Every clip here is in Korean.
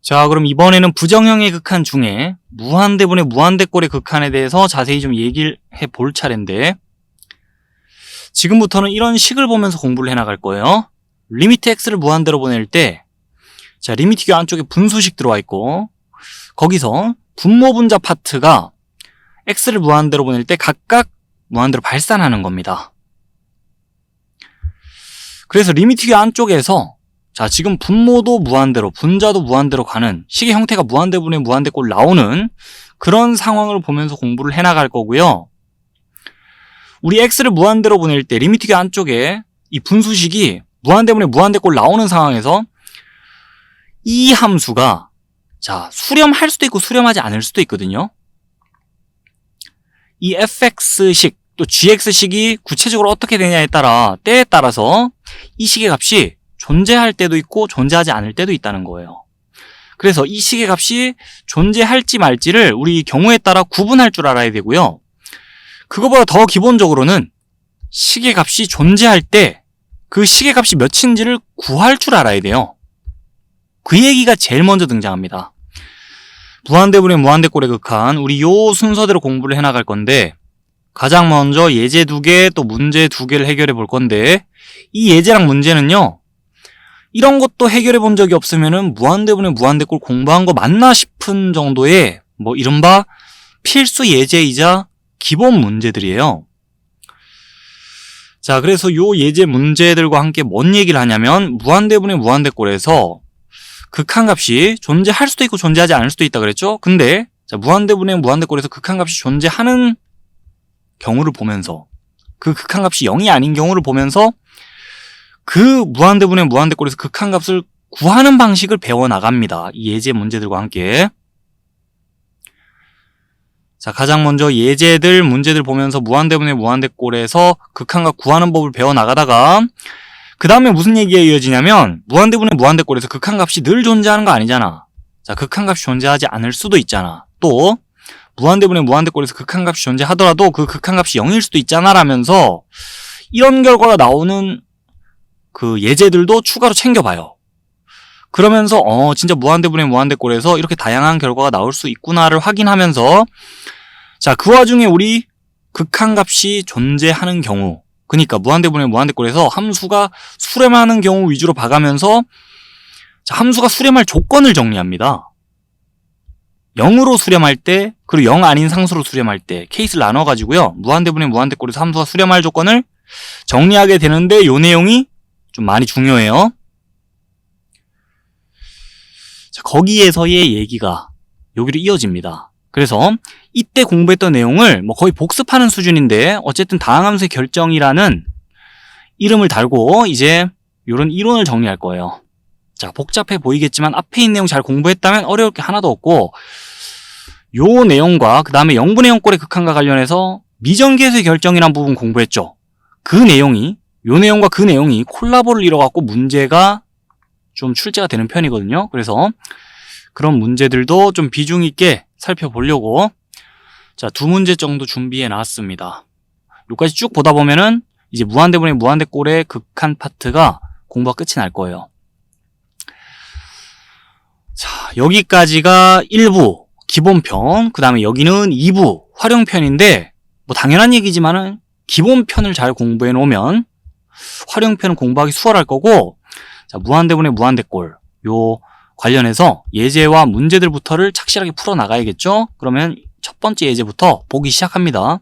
자, 그럼 이번에는 부정형의 극한 중에 무한대분의 무한대꼴의 극한에 대해서 자세히 좀 얘기를 해볼 차례인데, 지금부터는 이런 식을 보면서 공부를 해나갈 거예요. 리미트 x를 무한대로 보낼 때, 자, 리미트 교 안쪽에 분수식 들어와 있고, 거기서 분모 분자 파트가 x를 무한대로 보낼 때 각각 무한대로 발산하는 겁니다. 그래서 리미트 교 안쪽에서 자, 지금 분모도 무한대로, 분자도 무한대로 가는 식의 형태가 무한대분의 무한대꼴 나오는 그런 상황을 보면서 공부를 해나갈 거고요. 우리 x를 무한대로 보낼 때 리미트 교 안쪽에 이 분수식이 무한대분의 무한대꼴 나오는 상황에서 이 함수가 자, 수렴할 수도 있고 수렴하지 않을 수도 있거든요. 이 fx식 또 gx식이 구체적으로 어떻게 되냐에 따라 때에 따라서 이 식의 값이 존재할 때도 있고 존재하지 않을 때도 있다는 거예요. 그래서 이 식의 값이 존재할지 말지를 우리 경우에 따라 구분할 줄 알아야 되고요. 그거보다 더 기본적으로는 식의 값이 존재할 때 그 식의 값이 몇인지를 구할 줄 알아야 돼요. 그 얘기가 제일 먼저 등장합니다. 무한대분의 무한대꼴의 극한, 우리 요 순서대로 공부를 해나갈 건데, 가장 먼저 예제 2개 또 문제 2개를 해결해 볼 건데, 이 예제랑 문제는요, 이런 것도 해결해 본 적이 없으면은 무한대분의 무한대꼴 공부한 거 맞나 싶은 정도의 뭐 이른바 필수 예제이자 기본 문제들이에요. 자, 그래서 요 예제 문제들과 함께 뭔 얘기를 하냐면 무한대분의 무한대꼴에서 극한값이 존재할 수도 있고 존재하지 않을 수도 있다 그랬죠? 근데 자, 무한대분의 무한대꼴에서 극한값이 존재하는 경우를 보면서 그 극한값이 0이 아닌 경우를 보면서 그 무한대분의 무한대꼴에서 극한값을 구하는 방식을 배워나갑니다. 이 예제 문제들과 함께. 자, 가장 먼저 예제들, 문제들 보면서 무한대분의 무한대꼴에서 극한값 구하는 법을 배워나가다가 그 다음에 무슨 얘기가 이어지냐면 무한대분의 무한대꼴에서 극한값이 늘 존재하는 거 아니잖아. 자, 극한값이 존재하지 않을 수도 있잖아. 또 무한대분의 무한대꼴에서 극한값이 존재하더라도 그 극한값이 0일 수도 있잖아 라면서 이런 결과가 나오는 그 예제들도 추가로 챙겨봐요. 그러면서 진짜 무한대분의 무한대꼴에서 이렇게 다양한 결과가 나올 수 있구나를 확인하면서 자, 그 와중에 우리 극한값이 존재하는 경우, 그러니까 무한대분의 무한대꼴에서 함수가 수렴하는 경우 위주로 봐가면서 자, 함수가 수렴할 조건을 정리합니다. 0으로 수렴할 때 그리고 0 아닌 상수로 수렴할 때 케이스를 나눠가지고요. 무한대분의 무한대꼴에서 함수가 수렴할 조건을 정리하게 되는데 요 내용이 좀 많이 중요해요. 자, 거기에서의 얘기가 여기로 이어집니다. 그래서 이때 공부했던 내용을 뭐 거의 복습하는 수준인데 어쨌든 다항함수의 결정이라는 이름을 달고 이제 이런 이론을 정리할 거예요. 자, 복잡해 보이겠지만 앞에 있는 내용 잘 공부했다면 어려울 게 하나도 없고 요 내용과 그 다음에 0분의 0꼴의 극한과 관련해서 미정계수의 결정이라는 부분 공부했죠. 그 내용이 요 내용과 그 내용이 콜라보를 이뤄갖고 문제가 좀 출제가 되는 편이거든요. 그래서 그런 문제들도 좀 비중 있게 살펴보려고 자, 2문제 정도 준비해 놨습니다. 여기까지 쭉 보다 보면은 이제 무한대분의 무한대꼴의 극한 파트가 공부가 끝이 날 거예요. 자, 여기까지가 1부 기본편, 그 다음에 여기는 2부 활용편인데 뭐 당연한 얘기지만은 기본편을 잘 공부해 놓으면 활용편은 공부하기 수월할 거고, 자, 무한대분의 무한대꼴 요 관련해서 예제와 문제들부터를 착실하게 풀어나가야겠죠? 그러면 첫 번째 예제부터 보기 시작합니다.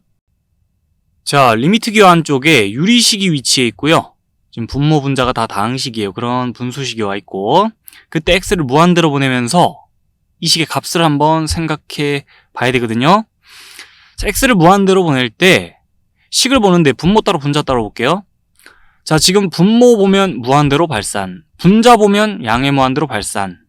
자, 리미트 교환 쪽에 유리식이 위치해 있고요. 지금 분모 분자가 다 다항식이에요. 그런 분수식이 와 있고, 그때 x를 무한대로 보내면서 이 식의 값을 한번 생각해 봐야 되거든요. 자, x를 무한대로 보낼 때 식을 보는데 분모 따로 분자 따로 볼게요. 자, 지금 분모 보면 무한대로 발산, 분자 보면 양의 무한대로 발산,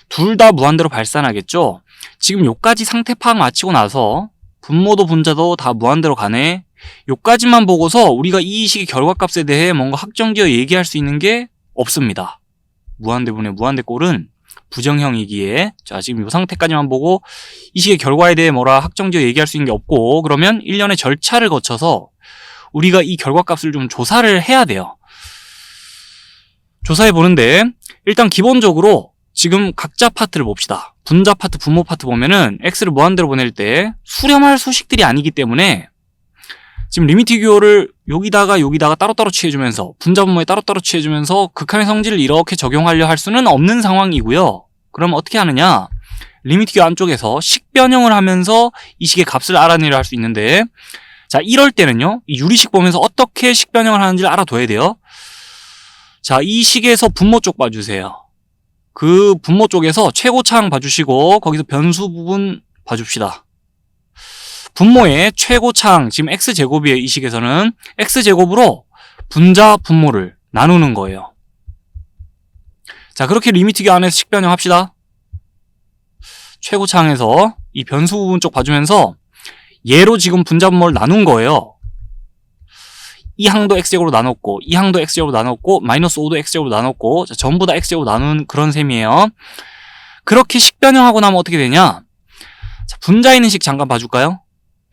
둘 다 무한대로 발산하겠죠? 지금 요까지 상태 파악 마치고 나서 분모도 분자도 다 무한대로 가네. 요까지만 보고서 우리가 이 식의 결과값에 대해 뭔가 확정지어 얘기할 수 있는 게 없습니다. 무한대분의 무한대꼴은 부정형이기에 자, 지금 요 상태까지만 보고 이 식의 결과에 대해 뭐라 확정지어 얘기할 수 있는 게 없고, 그러면 일련의 절차를 거쳐서 우리가 이 결과값을 좀 조사를 해야 돼요. 조사해 보는데 일단 기본적으로 지금 각자 파트를 봅시다. 분자 파트, 분모 파트 보면은 x를 무한대로 보낼 때 수렴할 수식들이 아니기 때문에 지금 리미트 기호를 여기다가 따로따로 취해주면서 분자 분모에 따로따로 취해주면서 극한의 성질을 이렇게 적용하려 할 수는 없는 상황이고요. 그럼 어떻게 하느냐? 리미트 기호 안쪽에서 식 변형을 하면서 이 식의 값을 알아내려 할 수 있는데, 자, 이럴 때는요, 이 유리식 보면서 어떻게 식 변형을 하는지를 알아둬야 돼요. 자, 이 식에서 분모 쪽 봐주세요. 그 분모 쪽에서 최고차항 봐주시고 거기서 변수 부분 봐줍시다. 분모의 최고차항, 지금 x제곱이에요. 이 식에서는 x제곱으로 분자 분모를 나누는 거예요. 자, 그렇게 리미트 기호 안에서 식 변형합시다. 최고차항에서 이 변수 부분 쪽 봐주면서 얘로 지금 분자 분모를 나눈 거예요. 이 항도 x제곱으로 나눴고, 이 항도 x제곱으로 나눴고, 마이너스 5도 x제곱으로 나눴고, 자, 전부 다 x제곱으로 나눈 그런 셈이에요. 그렇게 식 변형하고 나면 어떻게 되냐? 자, 분자 있는 식 잠깐 봐줄까요?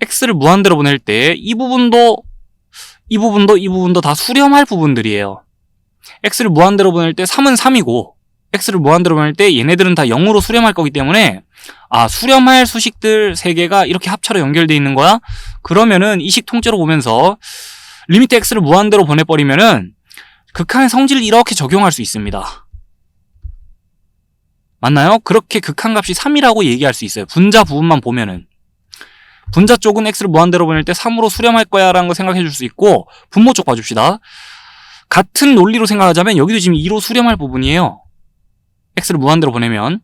x를 무한대로 보낼 때 이 부분도 다 수렴할 부분들이에요. x를 무한대로 보낼 때 3은 3이고, x를 무한대로 보낼 때 얘네들은 다 0으로 수렴할 거기 때문에, 아, 수렴할 수식들 3개가 이렇게 합차로 연결되어 있는 거야? 그러면은 이 식 통째로 보면서 리미트 x를 무한대로 보내버리면은 극한의 성질을 이렇게 적용할 수 있습니다. 맞나요? 그렇게 극한값이 3이라고 얘기할 수 있어요. 분자 부분만 보면은. 분자 쪽은 x를 무한대로 보낼 때 3으로 수렴할 거야 라는 거 생각해 줄 수 있고, 분모 쪽 봐줍시다. 같은 논리로 생각하자면 여기도 지금 2로 수렴할 부분이에요. x를 무한대로 보내면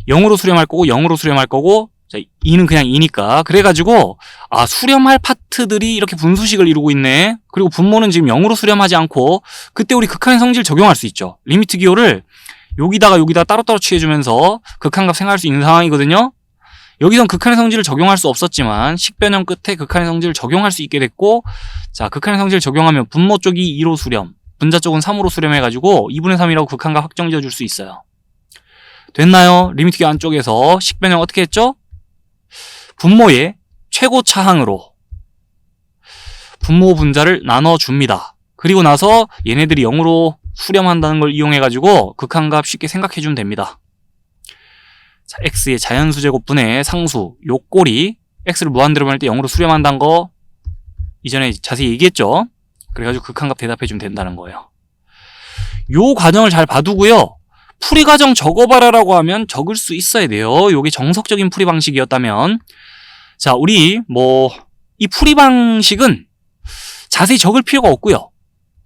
0으로 수렴할 거고 0으로 수렴할 거고, 자, 2는 그냥 2니까. 그래가지고 아, 수렴할 파트들이 이렇게 분수식을 이루고 있네. 그리고 분모는 지금 0으로 수렴하지 않고, 그때 우리 극한의 성질 적용할 수 있죠. 리미트 기호를 여기다가 따로따로 취해주면서 극한값 생각할 수 있는 상황이거든요. 여기선 극한의 성질을 적용할 수 없었지만 식변형 끝에 극한의 성질을 적용할 수 있게 됐고, 자, 극한의 성질을 적용하면 분모 쪽이 2로 수렴, 분자 쪽은 3으로 수렴해가지고 2분의 3이라고 극한값 확정 지어줄 수 있어요. 됐나요? 리미트 기호 안쪽에서 식변형 어떻게 했죠? 분모의 최고차항으로 분모 분자를 나눠줍니다. 그리고 나서 얘네들이 0으로 수렴한다는 걸 이용해가지고 극한값 쉽게 생각해주면 됩니다. 자, x의 자연수제곱분의 상수, 요 꼴이 x를 무한대로 보낼 때 0으로 수렴한다는 거 이전에 자세히 얘기했죠. 그래가지고 극한값 대답해주면 된다는 거예요. 요 과정을 잘 봐두고요. 풀이 과정 적어봐라라고 하면 적을 수 있어야 돼요. 요게 정석적인 풀이 방식이었다면. 자, 우리 이 풀이 방식은 자세히 적을 필요가 없고요.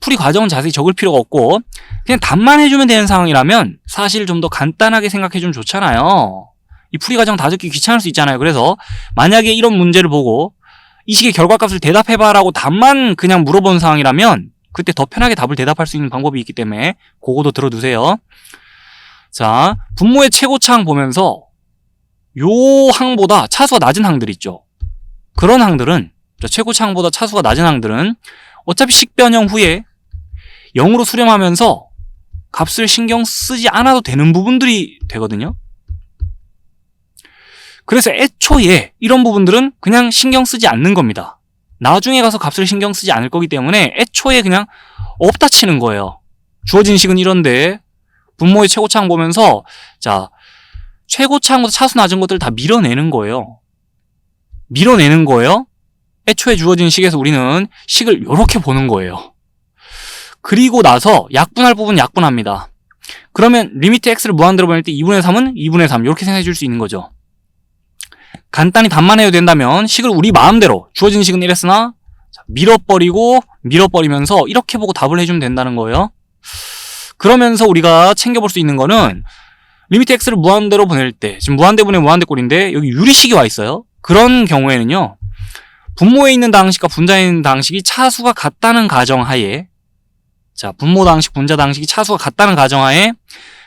풀이 과정은 자세히 적을 필요가 없고, 그냥 답만 해주면 되는 상황이라면 사실 좀 더 간단하게 생각해주면 좋잖아요. 이 풀이 과정 다 적기 귀찮을 수 있잖아요. 그래서 만약에 이런 문제를 보고 이 식의 결과값을 대답해봐라고 답만 그냥 물어본 상황이라면 그때 더 편하게 답을 대답할 수 있는 방법이 있기 때문에 그거도 들어두세요. 자, 분모의 최고차항 보면서 요 항보다 차수가 낮은 항들 있죠. 그런 항들은, 최고차항보다 차수가 낮은 항들은 어차피 식변형 후에 0으로 수렴하면서 값을 신경 쓰지 않아도 되는 부분들이 되거든요. 그래서 애초에 이런 부분들은 그냥 신경 쓰지 않는 겁니다. 나중에 가서 값을 신경 쓰지 않을 거기 때문에 애초에 그냥 없다 치는 거예요. 주어진 식은 이런데 분모의 최고차항 보면서, 자, 최고차항보다 차수 낮은 것들을 다 밀어내는 거예요. 애초에 주어진 식에서 우리는 식을 이렇게 보는 거예요. 그리고 나서 약분할 부분 약분합니다. 그러면 리미트 x를 무한대로 보낼 때 2분의 3은 2분의 3 이렇게 생각해 줄 수 있는 거죠. 간단히 답만 해도 된다면 식을 우리 마음대로, 주어진 식은 이랬으나 밀어버리면서 이렇게 보고 답을 해주면 된다는 거예요. 그러면서 우리가 챙겨볼 수 있는 거는 리미트 x를 무한대로 보낼 때, 지금 무한대분의 무한대꼴인데 여기 유리식이 와 있어요. 그런 경우에는요, 분모에 있는 다항식과 분자에 있는 다항식이 차수가 같다는 가정하에, 자, 분모 다항식, 분자 다항식이 차수가 같다는 가정하에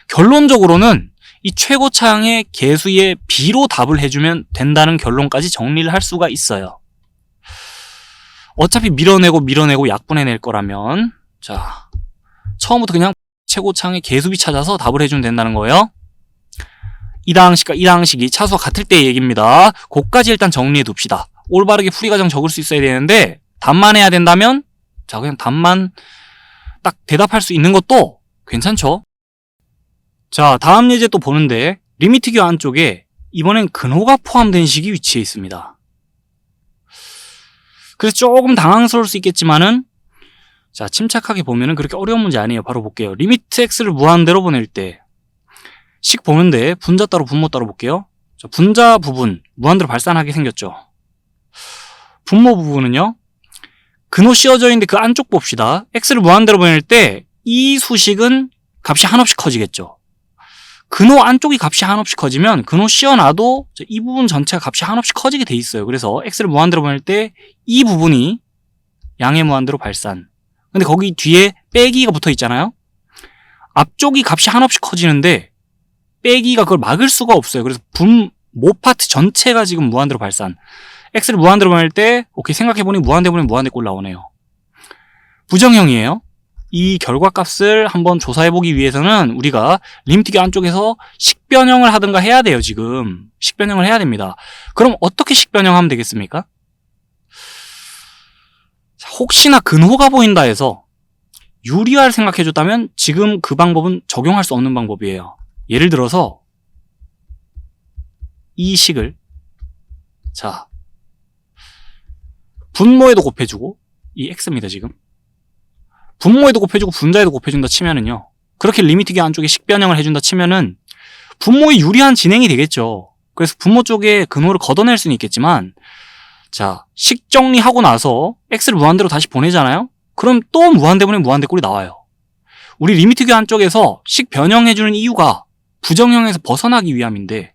결론적으로는 이 최고차항의 개수의 b로 답을 해주면 된다는 결론까지 정리를 할 수가 있어요. 어차피 밀어내고 약분해낼 거라면, 자, 처음부터 그냥 최고차항의 개수비 찾아서 답을 해주면 된다는 거예요. 이 다항식과 이 다항식이 차수가 같을 때의 얘기입니다. 그것까지 일단 정리해 둡시다. 올바르게 풀이 과정 적을 수 있어야 되는데 답만 해야 된다면, 자, 그냥 답만 딱 대답할 수 있는 것도 괜찮죠. 자, 다음 예제 또 보는데 리미트 교 안쪽에 이번엔 근호가 포함된 식이 위치해 있습니다. 그래서 조금 당황스러울 수 있겠지만은 자, 침착하게 보면은 그렇게 어려운 문제 아니에요. 바로 볼게요. 리미트 x를 무한대로 보낼 때 식 보는데 분자 따로 분모 따로 볼게요. 자, 분자 부분 무한대로 발산하게 생겼죠. 분모 부분은요. 근호 씌워져 있는데 그 안쪽 봅시다. x를 무한대로 보낼 때 이 수식은 값이 한없이 커지겠죠. 근호 안쪽이 값이 한없이 커지면 근호 씌워놔도 이 부분 전체가 값이 한없이 커지게 돼 있어요. 그래서 x를 무한대로 보낼 때 이 부분이 양의 무한대로 발산. 근데 거기 뒤에 빼기가 붙어 있잖아요. 앞쪽이 값이 한없이 커지는데 빼기가 그걸 막을 수가 없어요. 그래서 분모 파트 전체가 지금 무한대로 발산. x를 무한대로 보낼 때 오케이 생각해보니 무한대 보내면 무한대 꼴 나오네요. 부정형이에요. 이 결과값을 한번 조사해보기 위해서는 우리가 리미트 교 안쪽에서 식변형을 하든가 해야 돼요. 지금 식변형을 해야 됩니다. 그럼 어떻게 식변형하면 되겠습니까? 자, 혹시나 근호가 보인다 해서 유리화를 생각해줬다면 지금 그 방법은 적용할 수 없는 방법이에요. 예를 들어서 이 식을 자 분모에도 곱해주고 이 x입니다. 지금 분모에도 곱해주고 분자에도 곱해준다 치면은요. 그렇게 리미트 교 안쪽에 식변형을 해준다 치면은 분모에 유리한 진행이 되겠죠. 그래서 분모 쪽에 근호를 걷어낼 수는 있겠지만 자, 식 정리하고 나서 x를 무한대로 다시 보내잖아요. 그럼 또 무한대 보내면 무한대 꼴이 나와요. 우리 리미트 교 안쪽에서 식 변형해주는 이유가 부정형에서 벗어나기 위함인데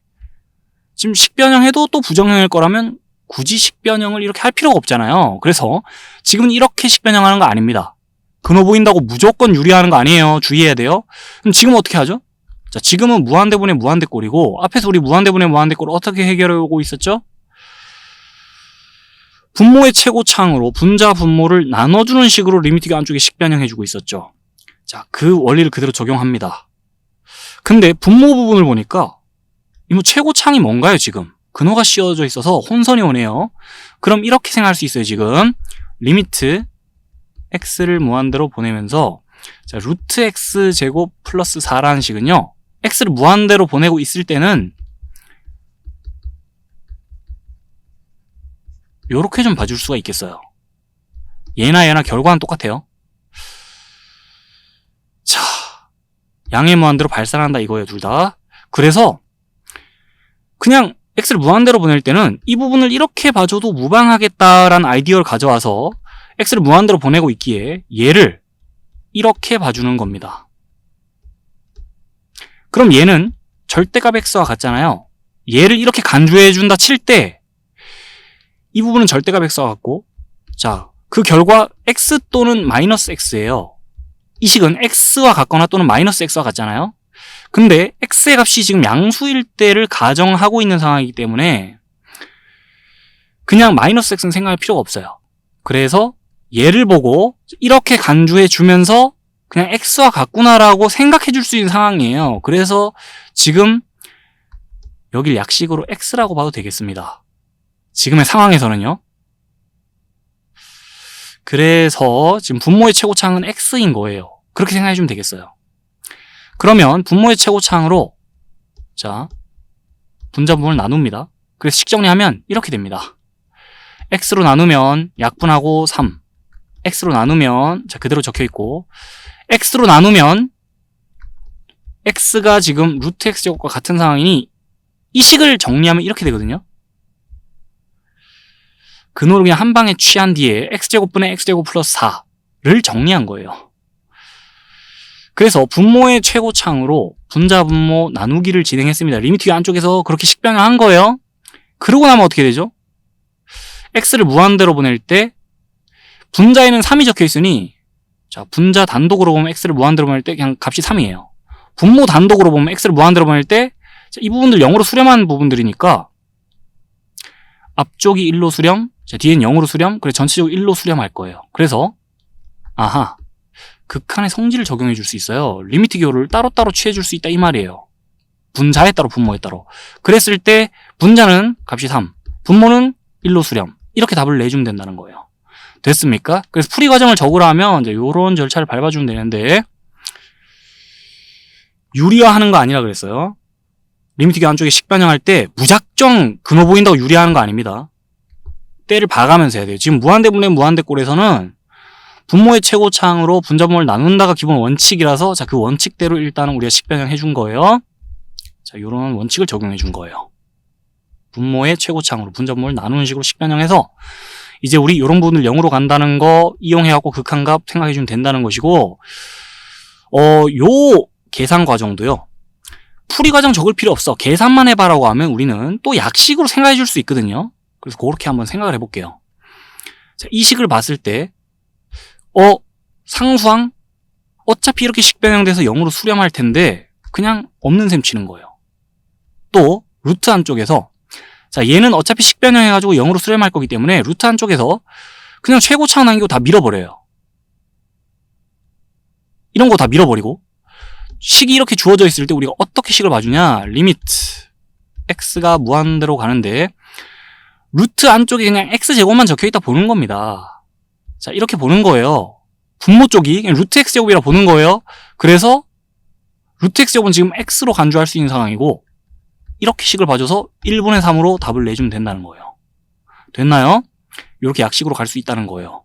지금 식 변형해도 또 부정형일 거라면 굳이 식 변형을 이렇게 할 필요가 없잖아요. 그래서 지금은 이렇게 식 변형하는 거 아닙니다. 근호 보인다고 무조건 유리하는 거 아니에요. 주의해야 돼요. 그럼 지금 어떻게 하죠? 자, 지금은 무한대분의 무한대꼴이고 앞에서 우리 무한대분의 무한대꼴을 어떻게 해결하고 있었죠? 분모의 최고차항으로 분자 분모를 나눠주는 식으로 리미트 교 안쪽에 식변형해주고 있었죠. 자, 그 원리를 그대로 적용합니다. 근데 분모 부분을 보니까 이 최고차항이 뭔가요? 지금 근호가 씌워져 있어서 혼선이 오네요. 그럼 이렇게 생각할 수 있어요. 지금 리미트 x를 무한대로 보내면서 자, 루트 x 제곱 플러스 4라는 식은요. x를 무한대로 보내고 있을 때는 요렇게 좀 봐줄 수가 있겠어요. 얘나 결과는 똑같아요. 자, 양의 무한대로 발산한다 이거예요. 둘 다. 그래서 그냥 x를 무한대로 보낼 때는 이 부분을 이렇게 봐줘도 무방하겠다라는 아이디어를 가져와서 x를 무한대로 보내고 있기에 얘를 이렇게 봐주는 겁니다. 그럼 얘는 절대값 x와 같잖아요. 얘를 이렇게 간주해준다 칠 때 이 부분은 절대값 x와 같고 자, 그 결과 x 또는 마이너스 x예요. 이 식은 x와 같거나 또는 마이너스 x와 같잖아요. 근데 x의 값이 지금 양수일 때를 가정하고 있는 상황이기 때문에 그냥 마이너스 x는 생각할 필요가 없어요. 그래서 얘를 보고 이렇게 간주해 주면서 그냥 x와 같구나라고 생각해 줄 수 있는 상황이에요. 그래서 지금 여길 약식으로 x라고 봐도 되겠습니다. 지금의 상황에서는요. 그래서 지금 분모의 최고차항은 x인 거예요. 그렇게 생각해 주면 되겠어요. 그러면 분모의 최고차항으로 자, 분자 부분을 나눕니다. 그래서 식 정리하면 이렇게 됩니다. x로 나누면 약분하고 3 x로 나누면 자, 그대로 적혀있고 x로 나누면 x가 지금 루트 x제곱과 같은 상황이니 이 식을 정리하면 이렇게 되거든요. 근호를 그냥 한 방에 취한 뒤에 x제곱분의 x제곱 플러스 4를 정리한 거예요. 그래서 분모의 최고차항으로 분자 분모 나누기를 진행했습니다. 리미트 교 안쪽에서 그렇게 식변형한 거예요. 그러고 나면 어떻게 되죠? x를 무한대로 보낼 때 분자에는 3이 적혀 있으니 자, 분자 단독으로 보면 x를 무한대로 보낼 때 그냥 값이 3이에요. 분모 단독으로 보면 x를 무한대로 보낼 때 이 부분들 0으로 수렴한 부분들이니까 앞쪽이 1로 수렴, 자, 뒤엔 0으로 수렴, 그래서 전체적으로 1로 수렴할 거예요. 그래서 아하, 극한의 성질을 적용해 줄 수 있어요. 리미트 교를 따로따로 취해 줄 수 있다 이 말이에요. 분자에 따로 분모에 따로. 그랬을 때 분자는 값이 3, 분모는 1로 수렴, 이렇게 답을 내주면 된다는 거예요. 됐습니까? 그래서 풀이 과정을 적으라 하면 이제 요런 절차를 밟아주면 되는데 유리화하는 거 아니라 그랬어요. 리미트 교환 쪽에 식 변형할 때 무작정 근호 보인다고 유리화하는 거 아닙니다. 때를 봐가면서 해야 돼요. 지금 무한대분의 무한대꼴에서는 분모의 최고차항으로 분자분모를 나눈다가 기본 원칙이라서 자, 그 원칙대로 일단은 우리가 식 변형해 준 거예요. 자, 요런 원칙을 적용해 준 거예요. 분모의 최고차항으로 분자분모를 나누는 식으로 식 변형해서 이제 우리 요런 부분을 0으로 간다는 거 이용해갖고 극한값 생각해 주면 된다는 것이고, 요 계산 과정도요. 풀이 과정 적을 필요 없어. 계산만 해봐라고 하면 우리는 또 약식으로 생각해 줄 수 있거든요. 그래서 그렇게 한번 생각을 해볼게요. 자, 이 식을 봤을 때, 상수항? 어차피 이렇게 식 변형돼서 0으로 수렴할 텐데, 그냥 없는 셈 치는 거예요. 또, 루트 안쪽에서, 자, 얘는 어차피 식 변형해가지고 0으로 수렴할 거기 때문에, 루트 안쪽에서 그냥 최고차항 남기고 다 밀어버려요. 이런 거 다 밀어버리고, 식이 이렇게 주어져 있을 때 우리가 어떻게 식을 봐주냐? 리미트 x가 무한대로 가는데 루트 안쪽에 그냥 x제곱만 적혀있다 보는 겁니다. 자, 이렇게 보는 거예요. 분모 쪽이 그냥 루트 x제곱이라 보는 거예요. 그래서 루트 x제곱은 지금 x로 간주할 수 있는 상황이고 이렇게 식을 봐줘서 1분의 3으로 답을 내주면 된다는 거예요. 됐나요? 이렇게 약식으로 갈 수 있다는 거예요.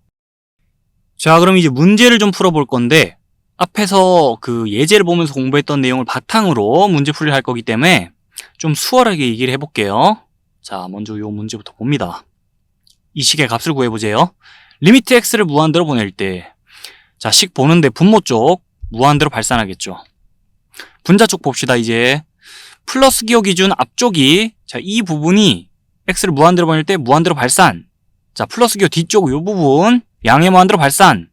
자, 그럼 이제 문제를 좀 풀어볼 건데 앞에서 그 예제를 보면서 공부했던 내용을 바탕으로 문제 풀이를 할 거기 때문에 좀 수월하게 얘기를 해볼게요. 자, 먼저 이 문제부터 봅니다. 이 식의 값을 구해보세요. 리미트 x를 무한대로 보낼 때, 자, 식 보는데 분모 쪽 무한대로 발산하겠죠. 분자 쪽 봅시다. 이제 플러스 기호 기준 앞쪽이, 자, 이 부분이 x를 무한대로 보낼 때 무한대로 발산. 자, 플러스 기호 뒤쪽 이 부분 양의 무한대로 발산.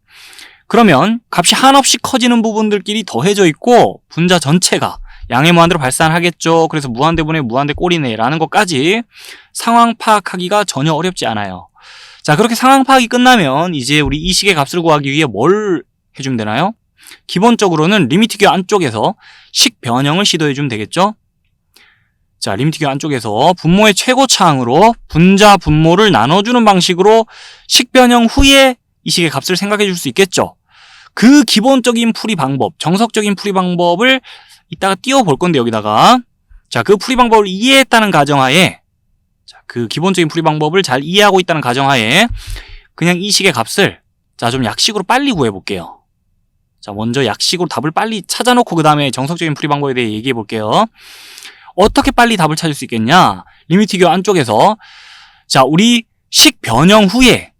그러면 값이 한없이 커지는 부분들끼리 더해져 있고 분자 전체가 양의 무한대로 발산하겠죠. 그래서 무한대분의 무한대꼴이네 라는 것까지 상황 파악하기가 전혀 어렵지 않아요. 자, 그렇게 상황 파악이 끝나면 이제 우리 이 식의 값을 구하기 위해 뭘 해주면 되나요? 기본적으로는 리미트 교 안쪽에서 식 변형을 시도해 주면 되겠죠. 자, 리미트 교 안쪽에서 분모의 최고차항으로 분자 분모를 나눠주는 방식으로 식 변형 후에 이 식의 값을 생각해 줄 수 있겠죠. 그 기본적인 풀이 방법, 정석적인 풀이 방법을 이따가 띄워볼 건데 여기다가, 자, 그 풀이 방법을 이해했다는 가정하에, 자, 그 기본적인 풀이 방법을 잘 이해하고 있다는 가정하에 그냥 이 식의 값을, 자, 좀 약식으로 빨리 구해볼게요. 자, 먼저 약식으로 답을 빨리 찾아놓고 그 다음에 정석적인 풀이 방법에 대해 얘기해 볼게요. 어떻게 빨리 답을 찾을 수 있겠냐? 리미트 교 안쪽에서, 자, 우리 식 변형 후에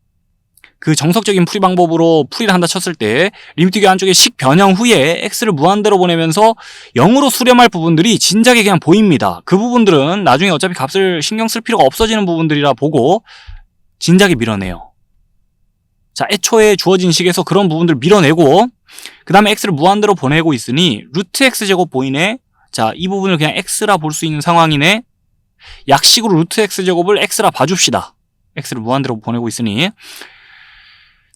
그 정석적인 풀이 방법으로 풀이를 한다 쳤을 때 리미트 교 안쪽에 식 변형 후에 x를 무한대로 보내면서 0으로 수렴할 부분들이 진작에 그냥 보입니다. 그 부분들은 나중에 어차피 값을 신경 쓸 필요가 없어지는 부분들이라 보고 진작에 밀어내요. 자, 애초에 주어진 식에서 그런 부분들을 밀어내고 그 다음에 x를 무한대로 보내고 있으니 루트 x제곱 보이네. 자, 이 부분을 그냥 x라 볼 수 있는 상황이네. 약식으로 루트 x제곱을 x라 봐줍시다. x를 무한대로 보내고 있으니.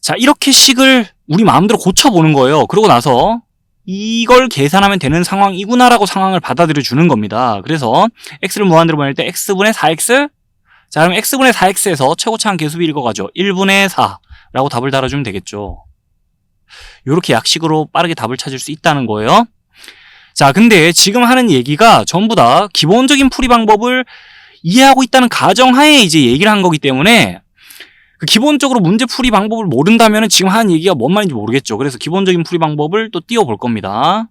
자, 이렇게 식을 우리 마음대로 고쳐보는 거예요. 그러고 나서 이걸 계산하면 되는 상황이구나라고 상황을 받아들여 주는 겁니다. 그래서 x를 무한대로 보낼 때 x분의 4x, 자, 그럼 x분의 4x에서 최고차항 계수비 읽어가죠. 1분의 4라고 답을 달아주면 되겠죠. 이렇게 약식으로 빠르게 답을 찾을 수 있다는 거예요. 자, 근데 지금 하는 얘기가 전부 다 기본적인 풀이 방법을 이해하고 있다는 가정하에 이제 얘기를 한 거기 때문에 기본적으로 문제 풀이 방법을 모른다면 지금 하는 얘기가 뭔 말인지 모르겠죠. 그래서 기본적인 풀이 방법을 또 띄워볼 겁니다.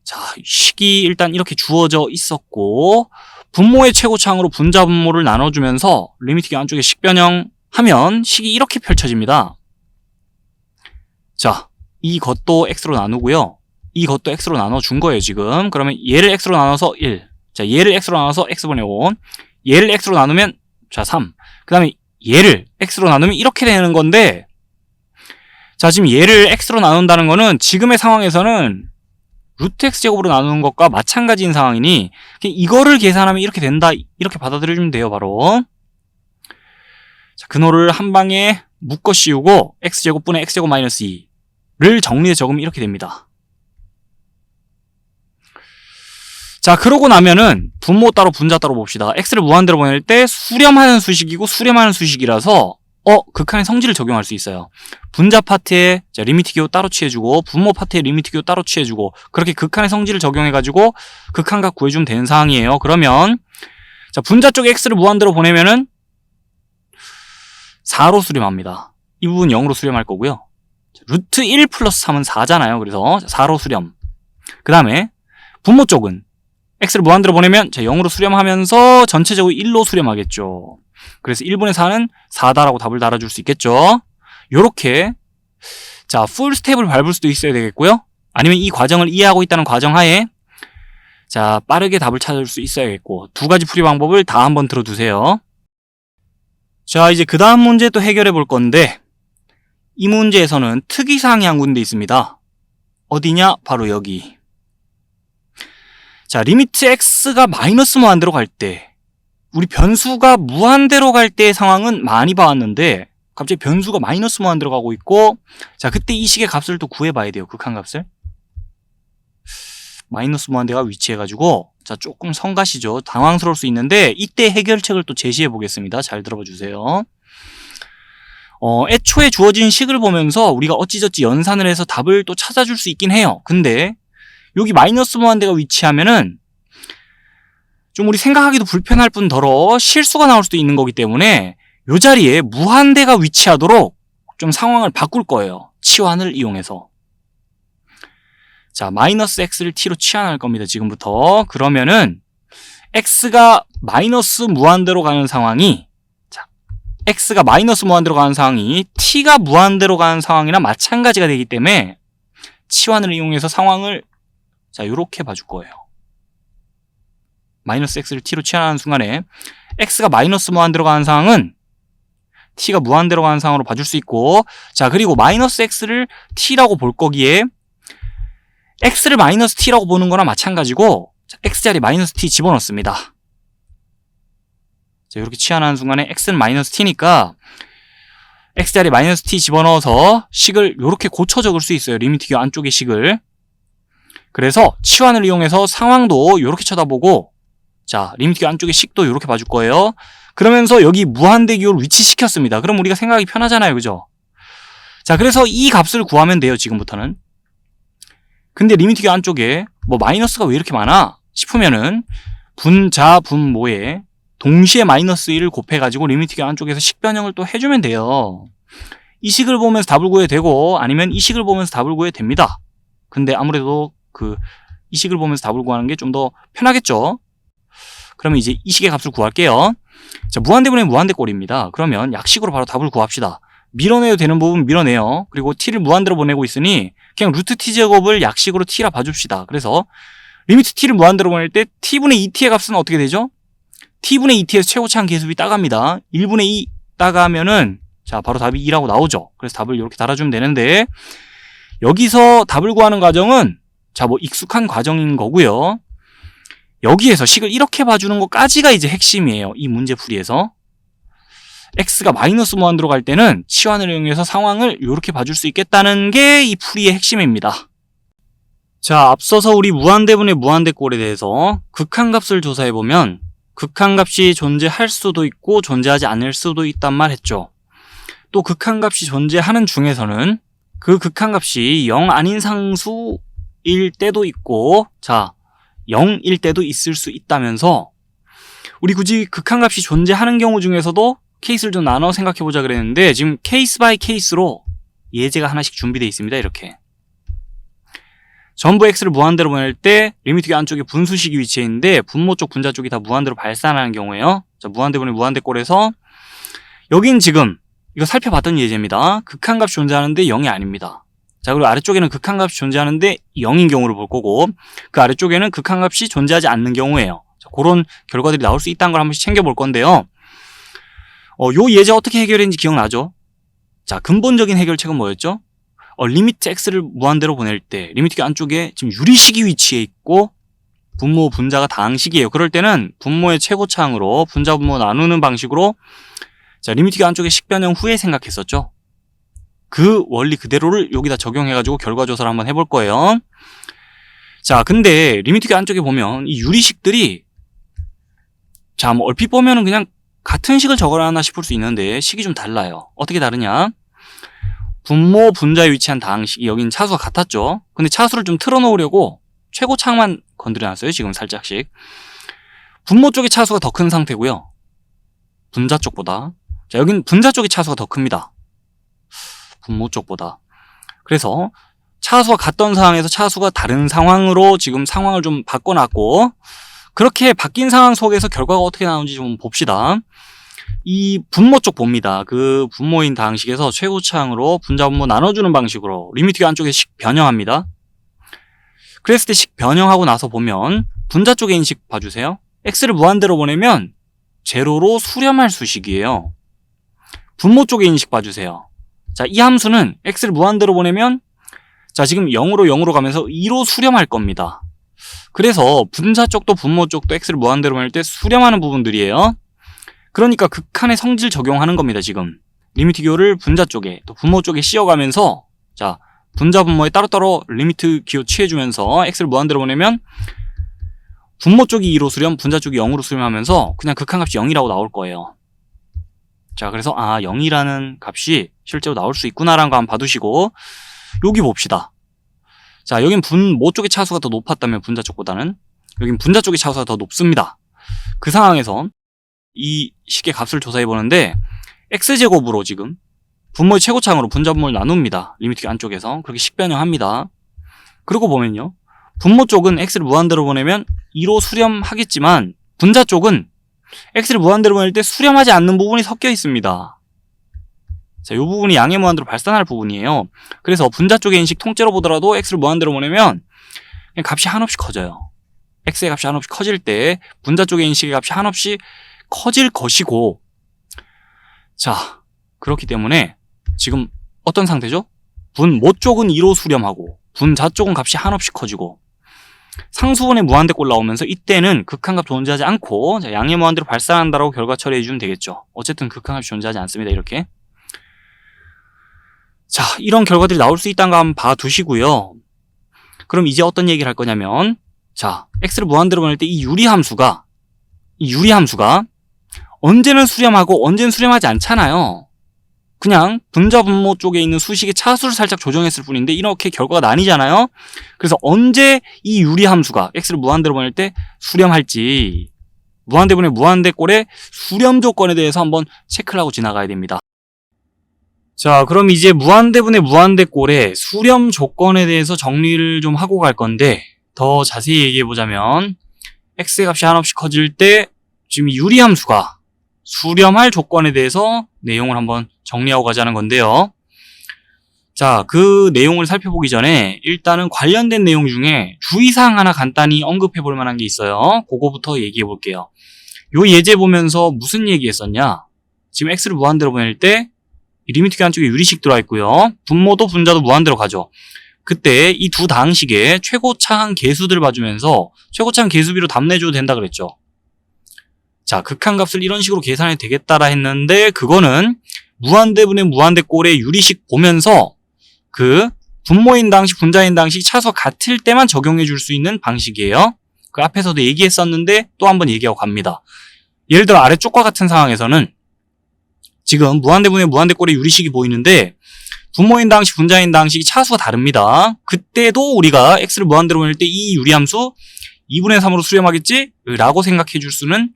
자, 식이 일단 이렇게 주어져 있었고 분모의 최고차항으로 분자 분모를 나눠주면서 리미트 교 안쪽에 식 변형하면 식이 이렇게 펼쳐집니다. 자, 이것도 x로 나누고요. 이것도 x로 나눠준 거예요, 지금. 그러면 얘를 x로 나눠서 1. 자, 얘를 x로 나눠서 x분의 5. 얘를 x로 나누면, 자, 3. 그 다음에 얘를 x로 나누면 이렇게 되는 건데, 자, 지금 얘를 x로 나눈다는 거는 지금의 상황에서는 루트 x제곱으로 나누는 것과 마찬가지인 상황이니 이거를 계산하면 이렇게 된다, 이렇게 받아들여주면 돼요, 바로. 자, 근호를 한 방에 묶어 씌우고 x제곱분의 x제곱 마이너스 2를 정리해 적으면 이렇게 됩니다. 자, 그러고 나면은 분모 따로 분자 따로 봅시다. x를 무한대로 보낼 때 수렴하는 수식이고 수렴하는 수식이라서 극한의 성질을 적용할 수 있어요. 분자 파트에 리미트 기호 따로 취해주고 분모 파트에 리미트 기호 따로 취해주고 그렇게 극한의 성질을 적용해가지고 극한값 구해주면 되는 상황이에요. 그러면 자 분자 쪽에 x를 무한대로 보내면은 4로 수렴합니다. 이 부분 0으로 수렴할 거고요. 루트 1 플러스 3은 4잖아요. 그래서 4로 수렴. 그 다음에 분모 쪽은 x를 무한대로 보내면 0으로 수렴하면서 전체적으로 1로 수렴하겠죠. 그래서 1분의 4는 4다라고 답을 달아줄 수 있겠죠. 요렇게 자 풀 스텝을 밟을 수도 있어야 되겠고요. 아니면 이 과정을 이해하고 있다는 과정하에 자 빠르게 답을 찾을 수 있어야겠고 두 가지 풀이 방법을 다 한번 들어두세요. 자 이제 그 다음 문제 또 해결해 볼 건데 이 문제에서는 특이사항이 한 군데 있습니다. 어디냐? 바로 여기. 자 리미트 x가 마이너스 무한대로 갈 때 우리 변수가 무한대로 갈 때의 상황은 많이 봐왔는데 갑자기 변수가 마이너스 무한대로 가고 있고 자 그때 이 식의 값을 또 구해봐야 돼요. 극한값을. 마이너스 무한대가 위치해가지고 자 조금 성가시죠. 당황스러울 수 있는데 이때 해결책을 또 제시해 보겠습니다. 잘 들어봐 주세요. 애초에 주어진 식을 보면서 우리가 어찌저찌 연산을 해서 답을 또 찾아줄 수 있긴 해요. 근데 여기 마이너스 무한대가 위치하면은 좀 우리 생각하기도 불편할 뿐더러 실수가 나올 수도 있는 거기 때문에 이 자리에 무한대가 위치하도록 좀 상황을 바꿀 거예요. 치환을 이용해서. 자, 마이너스 x를 t로 치환할 겁니다. 지금부터. 그러면은 x가 마이너스 무한대로 가는 상황이 x가 마이너스 무한대로 가는 상황이 t가 무한대로 가는 상황이랑 마찬가지가 되기 때문에 치환을 이용해서 상황을 자 요렇게 봐줄 거예요. 마이너스 x를 t로 치환하는 순간에 x가 마이너스 무한대로 가는 상황은 t가 무한대로 가는 상황으로 봐줄 수 있고 자 그리고 마이너스 x를 t라고 볼 거기에 x를 마이너스 t라고 보는 거랑 마찬가지고 자, x자리 마이너스 t 집어넣습니다. 자, 이렇게 치환하는 순간에 x는 마이너스 t니까 x자리 마이너스 t 집어넣어서 식을 이렇게 고쳐 적을 수 있어요. 리미트 기호 안쪽의 식을. 그래서 치환을 이용해서 상황도 이렇게 쳐다보고 자 리미트 기호 안쪽의 식도 이렇게 봐줄 거예요. 그러면서 여기 무한대 기호를 위치시켰습니다. 그럼 우리가 생각하기 편하잖아요. 그죠? 자 그래서 이 값을 구하면 돼요. 지금부터는. 근데 리미트 기호 안쪽에 뭐 마이너스가 왜 이렇게 많아? 싶으면은 분자 분모에 동시에 마이너스 1을 곱해가지고 리미트 기호 안쪽에서 식 변형을 또 해주면 돼요. 이 식을 보면서 답을 구해도 되고 아니면 이 식을 보면서 답을 구해도 됩니다. 근데 아무래도 이 식을 보면서 답을 구하는 게 좀 더 편하겠죠? 그러면 이제 이 식의 값을 구할게요. 자, 무한대분의 무한대꼴입니다. 그러면 약식으로 바로 답을 구합시다. 밀어내도 되는 부분 밀어내요. 그리고 t를 무한대로 보내고 있으니 그냥 루트 t 제곱을 약식으로 t라 봐줍시다. 그래서 리미트 t를 무한대로 보낼 때 t분의 2t의 값은 어떻게 되죠? t분의 2t에서 최고차항 계수비 따갑니다. 1분의 2 따가면은 자 바로 답이 2라고 나오죠. 그래서 답을 이렇게 달아주면 되는데 여기서 답을 구하는 과정은 자 뭐 익숙한 과정인 거고요. 여기에서 식을 이렇게 봐주는 것까지가 이제 핵심이에요. 이 문제풀이에서. x가 마이너스 무한대로 갈 때는 치환을 이용해서 상황을 이렇게 봐줄 수 있겠다는 게 이 풀이의 핵심입니다. 자, 앞서서 우리 무한대분의 무한대꼴에 대해서 극한값을 조사해보면 극한값이 존재할 수도 있고 존재하지 않을 수도 있단 말 했죠. 또 극한값이 존재하는 중에서는 그 극한값이 0 아닌 상수일 때도 있고 자 0일 때도 있을 수 있다면서 우리 굳이 극한값이 존재하는 경우 중에서도 케이스를 좀 나눠 생각해보자 그랬는데 지금 케이스 바이 케이스로 예제가 하나씩 준비되어 있습니다. 이렇게 전부 x를 무한대로 보낼 때 리미트 기호 안쪽에 분수식이 위치해 있는데 분모 쪽 분자 쪽이 다 무한대로 발산하는 경우에요. 자, 무한대분의 무한대꼴에서 여긴 지금 이거 살펴봤던 예제입니다. 극한값이 존재하는데 0이 아닙니다. 자, 그리고 아래쪽에는 극한값이 존재하는데 0인 경우를 볼 거고 그 아래쪽에는 극한값이 존재하지 않는 경우예요. 자, 그런 결과들이 나올 수 있다는 걸 한 번씩 챙겨볼 건데요. 요 예제 어떻게 해결했는지 기억나죠? 자, 근본적인 해결책은 뭐였죠? 리미트 x를 무한대로 보낼 때 리미트 기호 안쪽에 지금 유리식이 위치해 있고 분모 분자가 다항식이에요. 그럴 때는 분모의 최고차항으로 분자 분모 나누는 방식으로 자 리미트 기호 안쪽에 식 변형 후에 생각했었죠. 그 원리 그대로를 여기다 적용해가지고 결과조사를 한번 해볼 거예요. 자, 근데 리미트 기호 안쪽에 보면 이 유리식들이 자, 뭐 얼핏 보면은 그냥 같은 식을 적어놨나 싶을 수 있는데 식이 좀 달라요. 어떻게 다르냐? 분모 분자에 위치한 다항식이 여긴 차수가 같았죠. 근데 차수를 좀 틀어놓으려고 최고차항만 건드려놨어요. 지금 살짝씩. 분모 쪽의 차수가 더 큰 상태고요. 분자 쪽보다. 자, 여긴 분자 쪽의 차수가 더 큽니다. 분모 쪽보다. 그래서 차수가 같던 상황에서 차수가 다른 상황으로 지금 상황을 좀 바꿔놨고, 그렇게 바뀐 상황 속에서 결과가 어떻게 나오는지 좀 봅시다. 이 분모 쪽 봅니다. 그 분모인 다항식에서 최고차항으로 분자 분모 나눠주는 방식으로 리미트 안쪽에 식 변형합니다. 그랬을 때 식 변형하고 나서 보면 분자 쪽의 인식 봐주세요. x를 무한대로 보내면 제로로 수렴할 수식이에요. 분모 쪽의 인식 봐주세요. 자, 이 함수는 x를 무한대로 보내면 자, 지금 0으로 가면서 2로 수렴할 겁니다. 그래서 분자 쪽도 분모 쪽도 x를 무한대로 보낼 때 수렴하는 부분들이에요. 그러니까 극한의 성질 적용하는 겁니다. 지금 리미트 기호를 분자 쪽에 또 분모 쪽에 씌워가면서 자, 분자 분모에 따로따로 리미트 기호 취해주면서 x를 무한대로 보내면 분모 쪽이 2로 수렴, 분자 쪽이 0으로 수렴하면서 그냥 극한값이 0이라고 나올 거예요. 자, 그래서 0이라는 값이 실제로 나올 수 있구나라는 거 한번 봐두시고 여기 봅시다. 자, 여긴 분모 쪽의 차수가 더 높았다면 분자 쪽보다는 여긴 분자 쪽의 차수가 더 높습니다. 그 상황에서 이 식의 값을 조사해 보는데 x제곱으로 지금 분모의 최고차항으로 분자 분모를 나눕니다. 리미트 안쪽에서 그렇게 식 변형합니다. 그러고 보면요, 분모 쪽은 x를 무한대로 보내면 2로 수렴하겠지만 분자 쪽은 x를 무한대로 보낼 때 수렴하지 않는 부분이 섞여 있습니다. 자, 이 부분이 양의 무한대로 발산할 부분이에요. 그래서 분자 쪽의 인식 통째로 보더라도 x를 무한대로 보내면 그냥 값이 한없이 커져요. x의 값이 한없이 커질 때 분자 쪽의 인식의 값이 한없이 커질 것이고, 자, 그렇기 때문에 지금 어떤 상태죠? 분모 쪽은 2로 수렴하고 분자 쪽은 값이 한없이 커지고 상수분의 무한대꼴 나오면서 이때는 극한값 존재하지 않고 자, 양의 무한대로 발산한다라고 결과 처리해주면 되겠죠. 어쨌든 극한값이 존재하지 않습니다. 이렇게. 자, 이런 결과들이 나올 수 있다는 거 한번 봐두시고요. 그럼 이제 어떤 얘기를 할 거냐면 자, x를 무한대로 보낼 때 이 유리함수가 언제는 수렴하고 언제는 수렴하지 않잖아요. 그냥 분자 분모 쪽에 있는 수식의 차수를 살짝 조정했을 뿐인데 이렇게 결과가 나뉘잖아요. 그래서 언제 이 유리함수가 x를 무한대로 보낼 때 수렴할지 무한대분의 무한대꼴의 수렴 조건에 대해서 한번 체크를 하고 지나가야 됩니다. 자, 그럼 이제 무한대분의 무한대꼴의 수렴 조건에 대해서 정리를 좀 하고 갈 건데 더 자세히 얘기해 보자면 x의 값이 한없이 커질 때 지금 유리함수가 수렴할 조건에 대해서 내용을 한번 정리하고 가자는 건데요. 자, 그 내용을 살펴보기 전에 일단은 관련된 내용 중에 주의사항 하나 간단히 언급해 볼 만한 게 있어요. 그거부터 얘기해 볼게요. 요 예제 보면서 무슨 얘기 했었냐? 지금 x를 무한대로 보낼 때 리미트 교환 쪽에 유리식 들어와 있고요. 분모도 분자도 무한대로 가죠. 그때 이 두 다항식의 최고차항 계수들을 봐주면서 최고차항 계수비로 답내줘도 된다 그랬죠. 자, 극한값을 이런 식으로 계산해도 되겠다라 했는데 그거는 무한대분의 무한대꼴의 유리식 보면서 그 분모인 다항식, 분자인 다항식 차수가 같을 때만 적용해 줄 수 있는 방식이에요. 그 앞에서도 얘기했었는데 또 한번 얘기하고 갑니다. 예를 들어 아래쪽과 같은 상황에서는 지금 무한대분의 무한대꼴의 유리식이 보이는데 분모인 다항식, 분자인 다항식이 차수가 다릅니다. 그때도 우리가 x를 무한대로 보낼 때 이 유리함수 2분의 3으로 수렴하겠지? 라고 생각해 줄 수는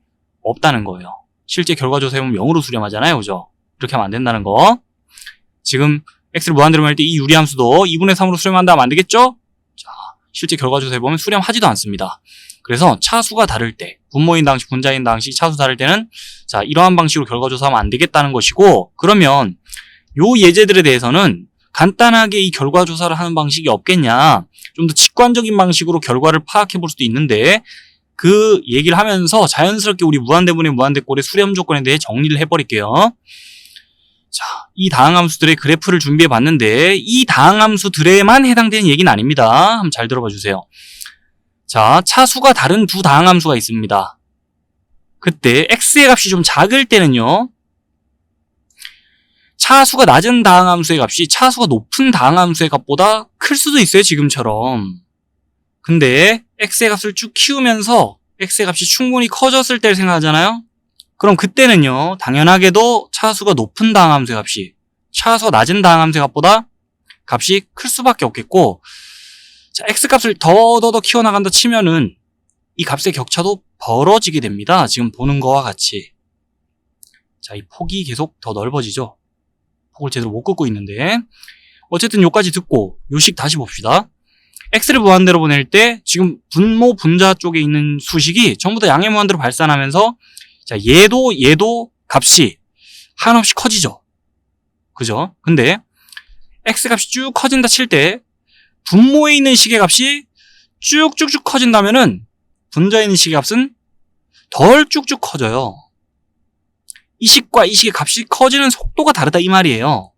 없다는 거예요. 실제 결과조사해보면 0으로 수렴하잖아요. 그죠? 이렇게 하면 안 된다는 거. 지금 x를 무한대로 보낼 때 이 유리함수도 2분의 3으로 수렴한다 하면 안 되겠죠? 자, 실제 결과조사해보면 수렴하지도 않습니다. 그래서 차수가 다를 때, 분모인 다항식, 분자인 다항식 차수 다를 때는 자, 이러한 방식으로 결과조사하면 안 되겠다는 것이고, 그러면 요 예제들에 대해서는 간단하게 이 결과조사를 하는 방식이 없겠냐, 좀 더 직관적인 방식으로 결과를 파악해 볼 수도 있는데 그 얘기를 하면서 자연스럽게 우리 무한대분의 무한대꼴의 수렴 조건에 대해 정리를 해버릴게요. 자, 이 다항함수들의 그래프를 준비해 봤는데 이 다항함수들에만 해당되는 얘기는 아닙니다. 한번 잘 들어봐 주세요. 자, 차수가 다른 두 다항함수가 있습니다. 그때 x의 값이 좀 작을 때는요, 차수가 낮은 다항함수의 값이 차수가 높은 다항함수의 값보다 클 수도 있어요. 지금처럼. 근데 x의 값을 쭉 키우면서 x의 값이 충분히 커졌을 때를 생각하잖아요. 그럼 그때는요, 당연하게도 차수가 높은 다항함수의 값이 차수가 낮은 다항함수의 값보다 값이 클 수밖에 없겠고, 자, x값을 더 키워나간다 치면은 이 값의 격차도 벌어지게 됩니다. 지금 보는 거와 같이. 자, 이 폭이 계속 더 넓어지죠. 폭을 제대로 못 긋고 있는데, 어쨌든 요까지 듣고 요식 다시 봅시다. x를 무한대로 보낼 때 지금 분모 분자 쪽에 있는 수식이 전부 다 양의 무한대로 발산하면서, 자, 얘도 값이 한없이 커지죠. 그죠? 근데 x 값이 쭉 커진다 칠 때 분모에 있는 식의 값이 쭉쭉쭉 커진다면은 분자에 있는 식의 값은 덜 쭉쭉 커져요. 이 식과 이 식의 값이 커지는 속도가 다르다 이 말이에요.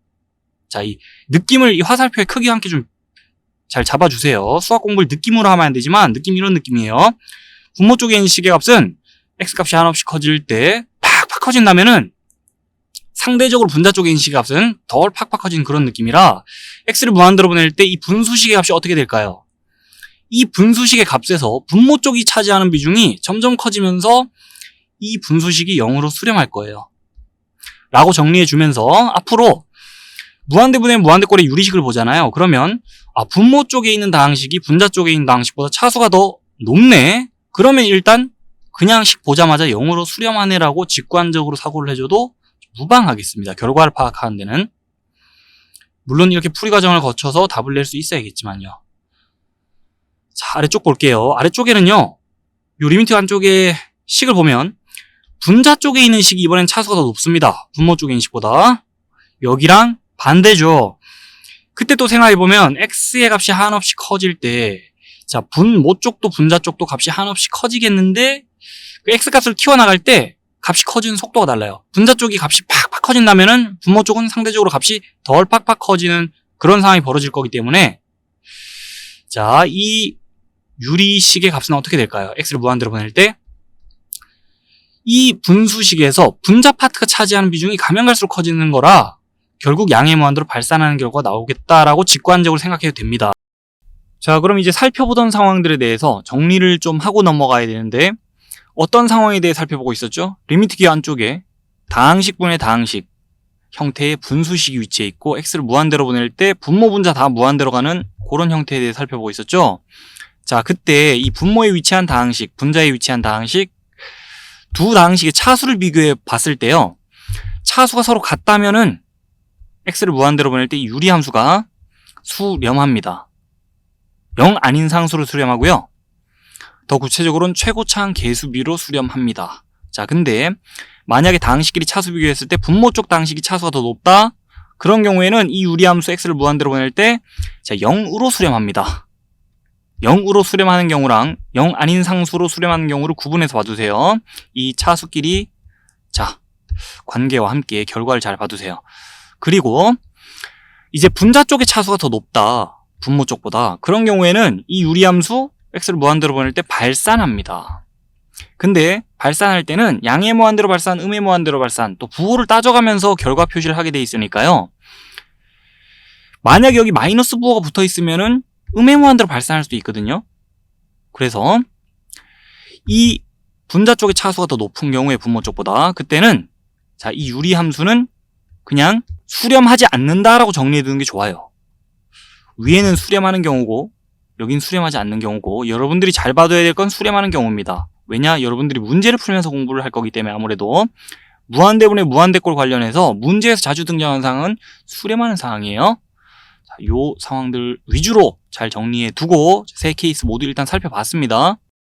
자, 이 느낌을 이 화살표의 크기와 함께 좀 잘 잡아주세요. 수학 공부를 느낌으로 하면 안 되지만 느낌 이런 느낌이에요. 분모 쪽에 있는 식의 값은 x 값이 한없이 커질 때 팍팍 커진다면은 상대적으로 분자 쪽에 있는 식의 값은 덜 팍팍 커지는 그런 느낌이라 x를 무한대로 보낼 때 이 분수식의 값이 어떻게 될까요? 이 분수식의 값에서 분모 쪽이 차지하는 비중이 점점 커지면서 이 분수식이 0으로 수렴할 거예요. 라고 정리해주면서 앞으로 무한대분의 무한대꼴의 유리식을 보잖아요. 그러면 분모 쪽에 있는 다항식이 분자 쪽에 있는 다항식보다 차수가 더 높네? 그러면 일단 그냥 식 보자마자 0으로 수렴하네라고 직관적으로 사고를 해줘도 무방하겠습니다. 결과를 파악하는 데는. 물론 이렇게 풀이 과정을 거쳐서 답을 낼 수 있어야겠지만요. 자, 아래쪽 볼게요. 아래쪽에는요, 요 리미트 안쪽에 식을 보면 분자 쪽에 있는 식이 이번엔 차수가 더 높습니다. 분모 쪽에 있는 식보다. 여기랑 반대죠. 그때 또 생각해보면 x의 값이 한없이 커질 때, 자, 분모 쪽도 분자 쪽도 값이 한없이 커지겠는데 그 x값을 키워나갈 때 값이 커지는 속도가 달라요. 분자 쪽이 값이 팍팍 커진다면은 분모 쪽은 상대적으로 값이 덜 팍팍 커지는 그런 상황이 벌어질 거기 때문에, 자, 이 유리식의 값은 어떻게 될까요? x를 무한대로 보낼 때 이 분수식에서 분자 파트가 차지하는 비중이 가면 갈수록 커지는 거라 결국 양의 무한대로 발산하는 결과가 나오겠다라고 직관적으로 생각해도 됩니다. 자, 그럼 이제 살펴보던 상황들에 대해서 정리를 좀 하고 넘어가야 되는데, 어떤 상황에 대해 살펴보고 있었죠? 리미트 기호 안쪽에 다항식분의 다항식 형태의 분수식이 위치해 있고 x를 무한대로 보낼 때 분모 분자 다 무한대로 가는 그런 형태에 대해 살펴보고 있었죠. 자, 그때 이 분모에 위치한 다항식, 분자에 위치한 다항식 두 다항식의 차수를 비교해 봤을 때요, 차수가 서로 같다면은 x를 무한대로 보낼 때 유리함수가 수렴합니다. 0 아닌 상수로 수렴하고요. 더 구체적으로는 최고차항 계수비로 수렴합니다. 자, 근데 만약에 다항식끼리 차수 비교했을 때 분모 쪽 다항식이 차수가 더 높다? 그런 경우에는 이 유리함수 x를 무한대로 보낼 때, 자, 0으로 수렴합니다. 0으로 수렴하는 경우랑 0 아닌 상수로 수렴하는 경우를 구분해서 봐주세요. 이 차수끼리, 자, 관계와 함께 결과를 잘 봐두세요. 그리고 이제 분자 쪽의 차수가 더 높다, 분모 쪽보다. 그런 경우에는 이 유리함수 x를 무한대로 보낼 때 발산합니다. 근데 발산할 때는 양의 무한대로 발산, 음의 무한대로 발산, 또 부호를 따져가면서 결과 표시를 하게 돼 있으니까요. 만약 여기 마이너스 부호가 붙어 있으면은 음의 무한대로 발산할 수도 있거든요. 그래서 이 분자 쪽의 차수가 더 높은 경우에 분모 쪽보다, 그때는, 자, 이 유리함수는 그냥 수렴하지 않는다라고 정리해 두는 게 좋아요. 위에는 수렴하는 경우고 여긴 수렴하지 않는 경우고, 여러분들이 잘 봐둬야 될 건 수렴하는 경우입니다. 왜냐? 여러분들이 문제를 풀면서 공부를 할 거기 때문에 아무래도 무한대분의 무한대꼴 관련해서 문제에서 자주 등장하는 상황은 수렴하는 상황이에요. 자, 요 상황들 위주로 잘 정리해 두고 세 케이스 모두 일단 살펴봤습니다.